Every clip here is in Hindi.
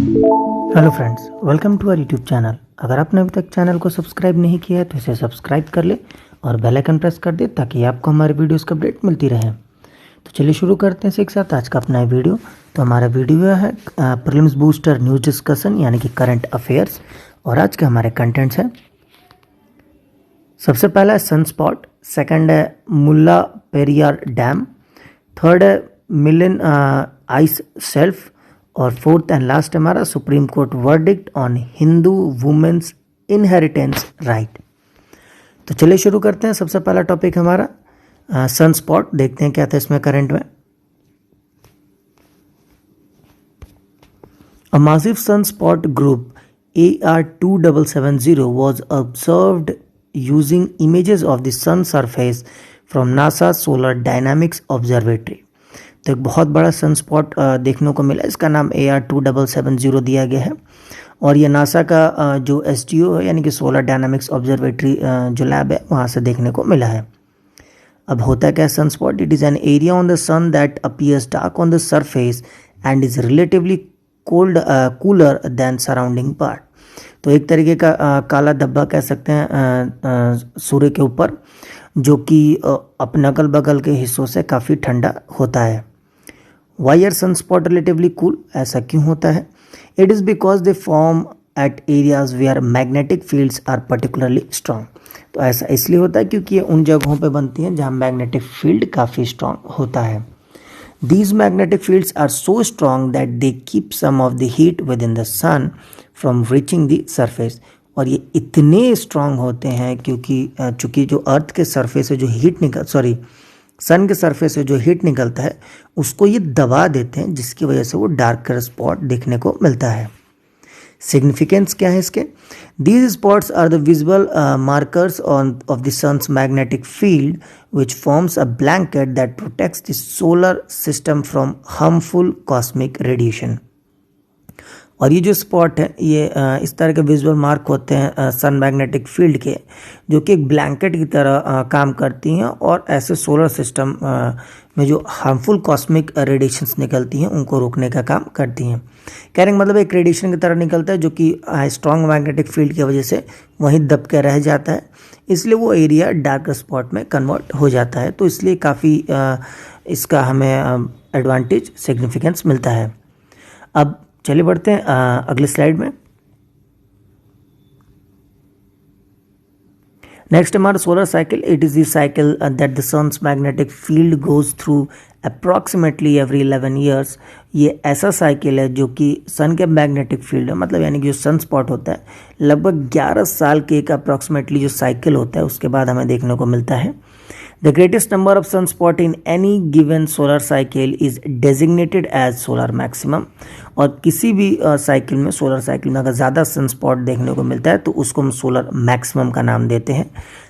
Hello friends, welcome to our YouTube channel. अगर आपने अभी तक चैनल को सब्सक्राइब नहीं किया है तो इसे सब्सक्राइब कर ले और बेल आइकन प्रेस कर दे ताकि आपको हमारे वीडियोस का अपडेट मिलती रहे। तो चलिए शुरू करते हैं एक साथ आज का अपना वीडियो। तो हमारा वीडियो है प्रीलिम्स बूस्टर न्यूज़ डिस्कशन यानी कि करंट अफेयर्स, और आज के हमारे कंटेंट्स हैं। सबसे पहला है सन स्पॉट, सेकंड है मुल्ला पेरियार डैम, थर्ड है मिलन आइस शेल्फ, और फोर्थ एंड लास्ट हमारा supreme court verdict on Hindu women's inheritance right. तो चलिए शुरू करते हैं। सबसे पहला टॉपिक हमारा सन स्पॉट, देखते हैं क्या था इसमें करंट में। A massive sunspot group AR2770 was observed using images of the sun surface from NASA Solar Dynamics Observatory। तो एक बहुत बड़ा सनस्पॉट देखने को मिला, इसका नाम AR2770 दिया गया है, और ये नासा का जो SDO है यानी कि सोलर डायनामिक्स ऑब्जर्वेटरी जो लैब है वहाँ से देखने को मिला है। अब होता क्या है sunspot? It is an area on the sun that appears dark on the surface and is relatively cooler than surrounding part. तो एक तरीके का काला धब्बा कह सकते हैं सूर्य के ऊपर, जो कि अपने अगल बगल के हिस्सों से काफ़ी ठंडा होता है। Why are sunspot relatively cool? ऐसा क्यों होता है? It is because they form at areas where magnetic fields are particularly strong. तो ऐसा इसलिए होता है क्योंकि ये उन जगहों पे बनती हैं जहाँ मैग्नेटिक फील्ड काफ़ी स्ट्रांग होता है। These magnetic fields are so strong that they keep some of the heat within the sun from reaching the surface। और ये इतने स्ट्रांग होते हैं क्योंकि चूंकि जो अर्थ के सरफेस से जो हीट सन के सरफेस से जो हीट निकलता है उसको ये दबा देते हैं, जिसकी वजह से वो डार्कर स्पॉट देखने को मिलता है। सिग्निफिकेंस क्या है इसके? These spots are the visible markers of the sun's magnetic field, which forms a blanket that protects the solar system from harmful cosmic radiation। और ये जो स्पॉट है ये इस तरह के विजुअल मार्क होते हैं सन मैग्नेटिक फील्ड के, जो कि एक ब्लैंकेट की तरह काम करती हैं और ऐसे सोलर सिस्टम में जो हार्मफुल कॉस्मिक रेडिएशंस निकलती हैं उनको रोकने का काम करती हैं। कहने का मतलब एक रेडिएशन की तरह निकलता है जो कि स्ट्रॉन्ग मैग्नेटिक फील्ड की वजह से वहीं दब के रह जाता है, इसलिए वो एरिया डार्क स्पॉट में कन्वर्ट हो जाता है। तो इसलिए काफ़ी इसका हमें एडवांटेज सिग्निफिकेंस मिलता है। अब चलिए बढ़ते हैं अगले स्लाइड में। नेक्स्ट हमारा solar cycle. It is the cycle that the sun's magnetic field goes through approximately every 11 years. ये ऐसा साइकिल है जो कि सन के मैग्नेटिक फील्ड है, मतलब यानी कि जो सन स्पॉट होता है लगभग 11 साल के एक अप्रॉक्सीमेटली जो साइकिल होता है उसके बाद हमें देखने को मिलता है। The greatest number of sunspot in any given solar cycle is designated as solar maximum। और किसी भी साइकिल में सोलर साइकिल में अगर ज़्यादा सनस्पॉट देखने को मिलता है तो उसको हम सोलर मैक्सिमम का नाम देते हैं।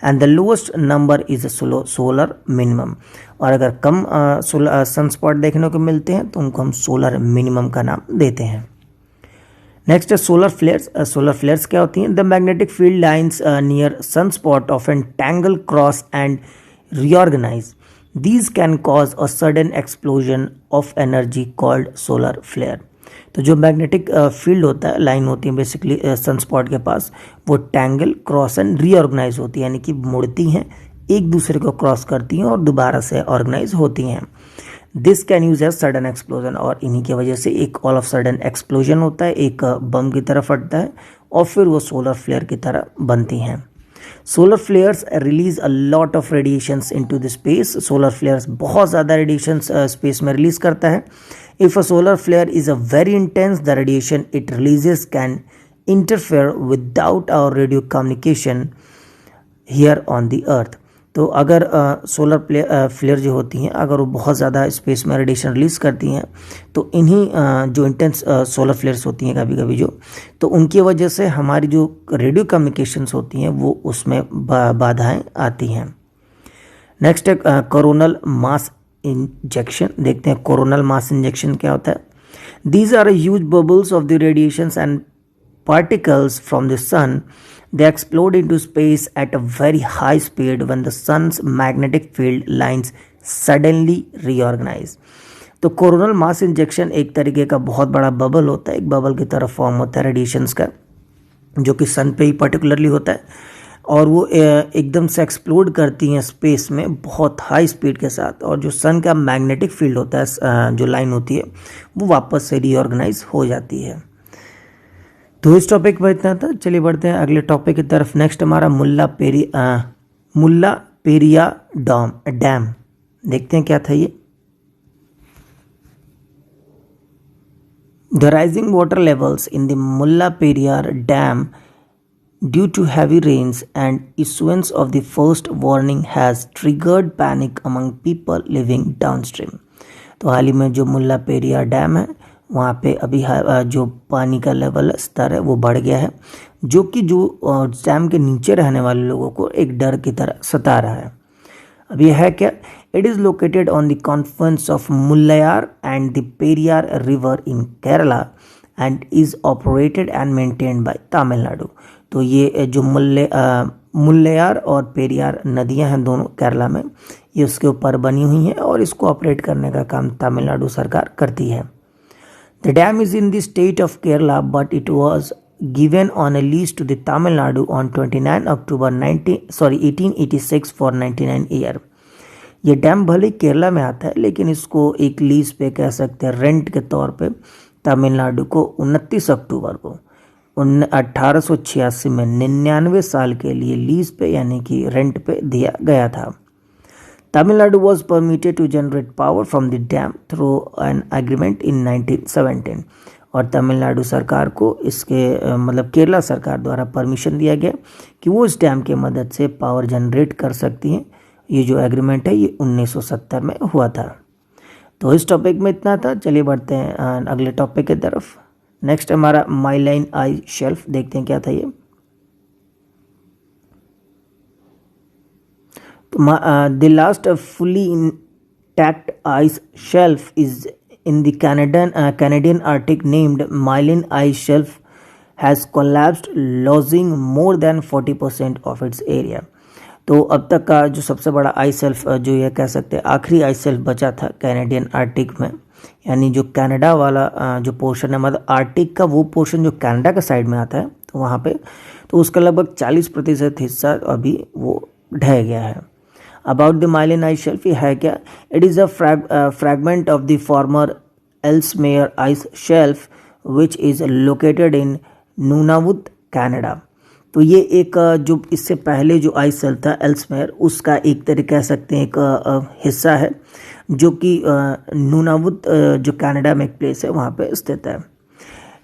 And the lowest number is solar minimum. और अगर कम सनस्पॉट देखने को मिलते हैं तो उनको हम सोलर मिनिमम का नाम देते हैं। नेक्स्ट है सोलर फ्लेयर्स। सोलर फ्लेयर्स क्या होती हैं? The magnetic field lines near sunspot often tangle cross and reorganize। These can cause a sudden explosion of energy called solar flare। तो जो मैग्नेटिक फील्ड होता है, लाइन होती है बेसिकली सनस्पॉट के पास, वो टैंगल क्रॉस एंड रीऑर्गेनाइज होती है, यानी कि मुड़ती हैं, एक दूसरे को क्रॉस करती हैं और दोबारा से ऑर्गेनाइज होती हैं। This can use as sudden explosion. और इन्हीं की वजह से एक ऑल ऑफ सडन एक्सप्लोजन होता है, एक बम की तरह फटता है और फिर वो सोलर फ्लेयर की तरह बनती हैं। Solar flares release a lot of radiations into the space. Solar flares बहुत ज़्यादा रेडिएशंस स्पेस में रिलीज करता है। If a solar flare is a very intense, the radiation it releases can interfere without our radio communication here on the earth. तो अगर सोलर फ्लेयर जो होती हैं अगर वो बहुत ज़्यादा स्पेस में रेडिएशन रिलीज़ करती हैं तो इन्हीं जो इंटेंस सोलर फ्लेयर्स होती हैं कभी कभी तो उनकी वजह से हमारी जो रेडियो कम्युनिकेशंस होती हैं वो उसमें बाधाएं आती हैं। नेक्स्ट है कोरोनल मास इंजेक्शन। देखते हैं कोरोनल मास इंजेक्शन क्या होता है। These are huge bubbles of the radiations and particles from the sun। They explode into space at a very high speed when the sun's magnetic field lines suddenly reorganize। तो कोरोनल मास इंजेक्शन एक तरीके का बहुत बड़ा बबल होता है, एक बबल की तरह फॉर्म होता है रेडिएशंस का, जो कि सन पे ही पर्टिकुलरली होता है, और वो एकदम से एक्सप्लोड करती हैं स्पेस में बहुत हाई स्पीड के साथ, और जो सन का मैग्नेटिक फील्ड होता है, जो लाइन होती है, वो वापस से रीऑर्गेनाइज हो जाती है। तो इस टॉपिक पर इतना था, चलिए बढ़ते हैं अगले टॉपिक की तरफ। नेक्स्ट हमारा मुल्ला पेरिया डैम, देखते हैं क्या था ये। The rising water levels in the Mulla Periyar Dam due to heavy rains and issuance of the first warning has triggered panic among people living downstream। तो हाल ही में जो मुल्ला पेरियार डैम है वहाँ पे अभी जो पानी का लेवल स्तर है वो बढ़ गया है, जो कि जो डैम के नीचे रहने वाले लोगों को एक डर की तरह सता रहा है। अब यह है क्या? It is located on the confluence of Mullayar and the Periyar river in Kerala and is operated and maintained by Tamil Nadu. तो ये जो मुल्लयार और पेरियार नदियां हैं दोनों केरला में, ये उसके ऊपर बनी हुई हैं और इसको ऑपरेट करने का काम तमिलनाडु सरकार करती है। The dam is in the state of Kerala but it was given on a lease to the Tamil Nadu on 29 October 1886 for 99 year। ये डैम भले केरला में आता है लेकिन इसको एक लीज पे कह सकते हैं, रेंट के तौर पे तमिलनाडु को 29 अक्टूबर को 1886 में 99 साल के लिए लीज पे यानी कि रेंट पे दिया गया था। Tamil Nadu was permitted to generate power from the dam through an agreement in 1917। और तमिलनाडु सरकार को इसके मतलब केरला सरकार द्वारा परमिशन दिया गया कि वो इस डैम की मदद से पावर जनरेट कर सकती हैं। ये जो एग्रीमेंट है ये 1970 में हुआ था। तो इस टॉपिक में इतना था, चलिए बढ़ते हैं अगले टॉपिक की तरफ। नेक्स्ट हमारा माइलाइन आई शेल्फ, देखते हैं क्या था ये। तो the last fully intact ice shelf is in the Canadian Arctic named Myline Ice Shelf has collapsed, losing more than 40% of its area। तो अब तक का जो सबसे बड़ा आइस शेल्फ जो ये कह सकते हैं आखिरी आइस शेल्फ बचा था कैनेडियन आर्टिक में, यानी जो कनाडा वाला जो पोर्शन है, मतलब आर्टिक का वो पोर्शन जो कनाडा के साइड में आता है तो वहाँ पे, तो उसका लगभग 40% हिस्सा अभी वो ढह गया है। About the Milne ice shelf ये है क्या? It is a fragment of the former Ellesmere ice shelf which is located in Nunavut Canada. तो ये एक जो इससे पहले जो आइस शेल्फ था एल्समेयर, उसका एक तरीके कह सकते हैं एक हिस्सा है जो कि नूनावुत जो कनाडा में एक प्लेस है वहाँ पे स्थित है।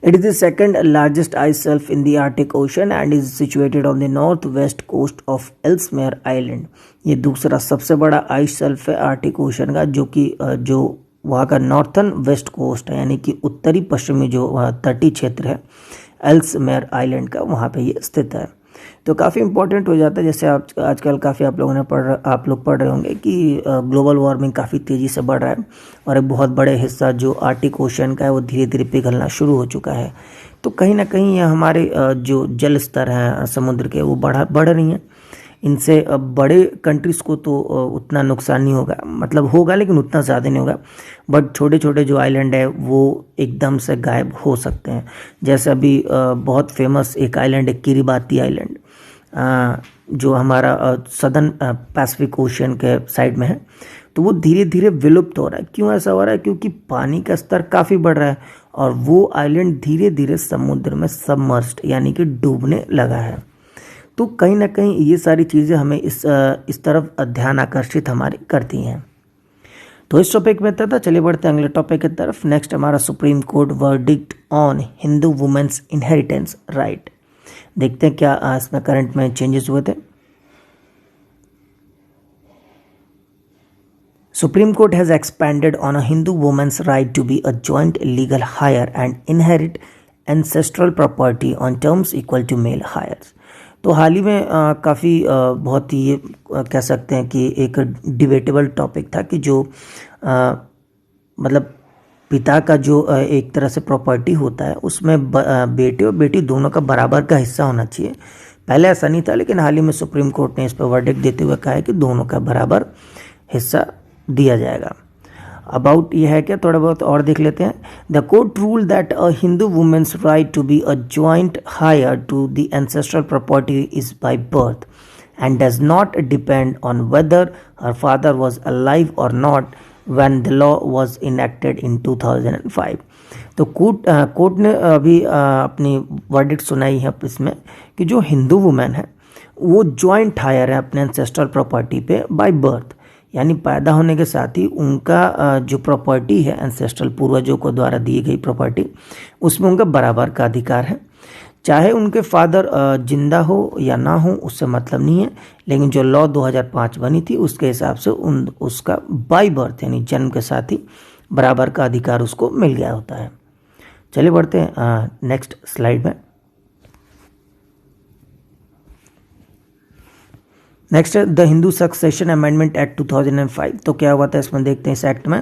It is the second largest ice shelf in the Arctic Ocean and is situated on the northwest coast of Ellesmere Island। ये दूसरा सबसे बड़ा आइस शेल्फ है आर्टिक ओशन का, जो कि जो वहाँ का नॉर्थन वेस्ट कोस्ट है, यानी कि उत्तरी पश्चिमी जो तटीय क्षेत्र है एल्समेयर आइलैंड का, वहाँ पे ये स्थित है। तो काफ़ी इंपॉर्टेंट हो जाता है, जैसे आजकल काफ़ी आप लोग पढ़ रहे होंगे कि ग्लोबल वार्मिंग काफ़ी तेज़ी से बढ़ रहा है और एक बहुत बड़े हिस्सा जो आर्टिक ओशन का है वो धीरे धीरे पिघलना शुरू हो चुका है। तो कहीं ना कहीं हमारे जो जल स्तर हैं समुद्र के वो बढ़ रही हैं। इनसे बड़े कंट्रीज़ को तो उतना नुकसान नहीं होगा, मतलब होगा लेकिन उतना ज़्यादा नहीं होगा, बट छोटे छोटे जो आइलैंड है वो एकदम से गायब हो सकते हैं। जैसे अभी बहुत फेमस एक आइलैंड है किरिबाती आइलैंड, जो हमारा सदर्न पैसिफिक ओशियन के साइड में है, तो वो धीरे धीरे विलुप्त हो रहा है। क्यों ऐसा हो रहा है? क्योंकि पानी का स्तर काफ़ी बढ़ रहा है और वो आइलैंड धीरे धीरे समुद्र में सबमर्ज्ड यानी कि डूबने लगा है। तो कहीं ना कहीं ये सारी चीज़ें हमें इस तरफ ध्यान आकर्षित हमारी करती हैं। तो इस टॉपिक में था, चलिए बढ़ते हैं अगले टॉपिक की तरफ। नेक्स्ट हमारा supreme court verdict on Hindu women's inheritance right, देखते हैं क्या इसमें करंट में चेंजेस हुए थे। Supreme Court has expanded on a Hindu woman's right to be a joint legal heir and inherit ancestral property on terms equal to male heirs। तो हाल ही में काफ़ी बहुत ही कह सकते हैं कि एक डिबेटेबल टॉपिक था कि जो मतलब पिता का जो एक तरह से प्रॉपर्टी होता है उसमें बेटे और बेटी दोनों का बराबर का हिस्सा होना चाहिए। पहले ऐसा नहीं था, लेकिन हाल ही में सुप्रीम कोर्ट ने इस पर वर्डिक्ट देते हुए कहा है कि दोनों का बराबर हिस्सा दिया जाएगा। अबाउट ये है क्या, थोड़ा बहुत और देख लेते हैं। The court rule that a Hindu women's right to be a joint heir to the ancestral property is by birth and does not depend on whether her father was alive or not when the law was enacted in 2005। तो कोर्ट ने अभी अपनी वर्डिक्ट सुनाई है इसमें कि जो हिंदू वुमेन है वो जॉइंट हायर है अपने एंसेस्ट्रल प्रॉपर्टी पे बाय बर्थ, यानी पैदा होने के साथ ही उनका जो प्रॉपर्टी है एंसेस्ट्रल पूर्वजों को द्वारा दी गई प्रॉपर्टी उसमें उनका बराबर का अधिकार है। चाहे उनके फादर जिंदा हो या ना हो उससे मतलब नहीं है, लेकिन जो लॉ 2005 बनी थी उसके हिसाब से उसका बाय बर्थ यानी जन्म के साथ ही बराबर का अधिकार उसको मिल गया होता है। चलिए बढ़ते हैं नेक्स्ट स्लाइड में। Next the Hindu succession amendment act 2005। तो क्या हुआ था इसमें देखते हैं इस एक्ट में।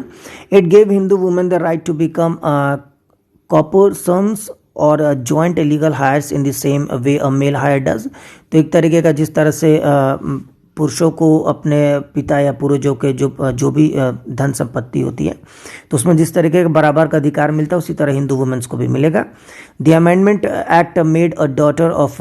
It gave Hindu women the right to become coparceners और joint legal heirs in the same way a male heir does. तो एक तरीके का जिस तरह से पुरुषों को अपने पिता या पूर्वजों के जो भी धन संपत्ति होती है तो उसमें जिस तरीके का बराबर का अधिकार मिलता है उसी तरह हिंदू वुमेन्स को भी मिलेगा। The amendment act made a daughter of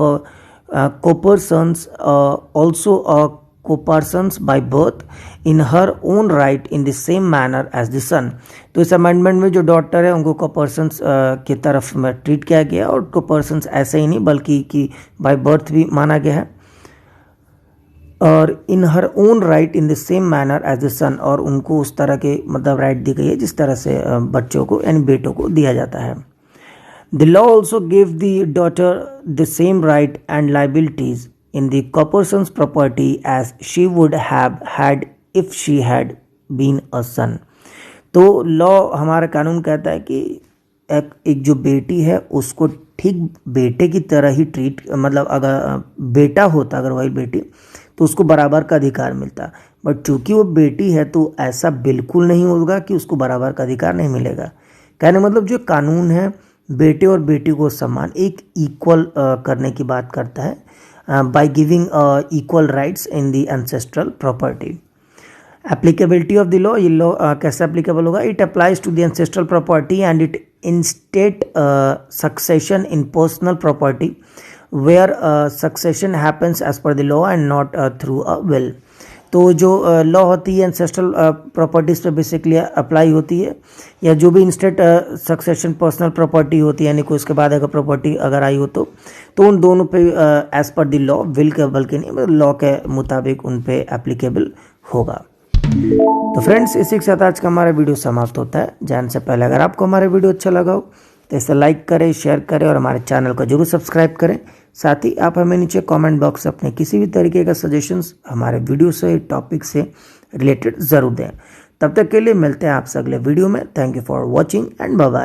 coparceners also a co-persons by birth in her own right in the same manner as the son। तो इस अमेंडमेंट में जो डॉटर है उनको co-persons की तरफ में ट्रीट किया गया और co-persons ऐसे ही नहीं बल्कि कि बाय बर्थ भी माना गया है और in her own right in the same manner as the son, और उनको उस तरह के मतलब राइट दी गई है जिस तरह से बच्चों को यानी बेटों को दिया जाता है। The law also give the daughter the same right and liabilities in the co-person's property as she would have had if she had been a son। तो लॉ हमारा कानून कहता है कि एक जो बेटी है उसको ठीक बेटे की तरह ही ट्रीट, मतलब अगर बेटा होता अगर वही बेटी तो उसको बराबर का अधिकार मिलता, बट चूंकि वो बेटी है तो ऐसा बिल्कुल नहीं होगा कि उसको बराबर का अधिकार नहीं मिलेगा। कहने मतलब जो कानून है बेटे और बेटी को सम्मान एक इक्वल करने की बात करता है by giving equal rights in the ancestral property। Applicability of the law, ये law कैसे applicable होगा। It applies to the ancestral property and it instate succession in personal property where succession happens as per the law and not through a will। तो जो लॉ होती है एंसेस्ट्रल प्रॉपर्टीज़ पे बेसिकली अप्लाई होती है, या जो भी इंस्टेट सक्सेशन पर्सनल प्रॉपर्टी होती है यानी कोई उसके बाद अगर प्रॉपर्टी अगर आई हो तो उन दोनों पे as per the law will के बल्कि नहीं मतलब लॉ के मुताबिक उन पे एप्लीकेबल होगा। तो फ्रेंड्स इसी के साथ आज का हमारा वीडियो समाप्त होता है। जाने से पहले अगर आपको हमारा वीडियो अच्छा लगा हो तो इसे लाइक करें, शेयर करें और हमारे चैनल को जरूर सब्सक्राइब करें। साथ ही आप हमें नीचे कमेंट बॉक्स अपने किसी भी तरीके का सजेशंस हमारे वीडियो से टॉपिक से रिलेटेड ज़रूर दें। तब तक के लिए मिलते हैं आपसे अगले वीडियो में। Thank you for watching and bye bye.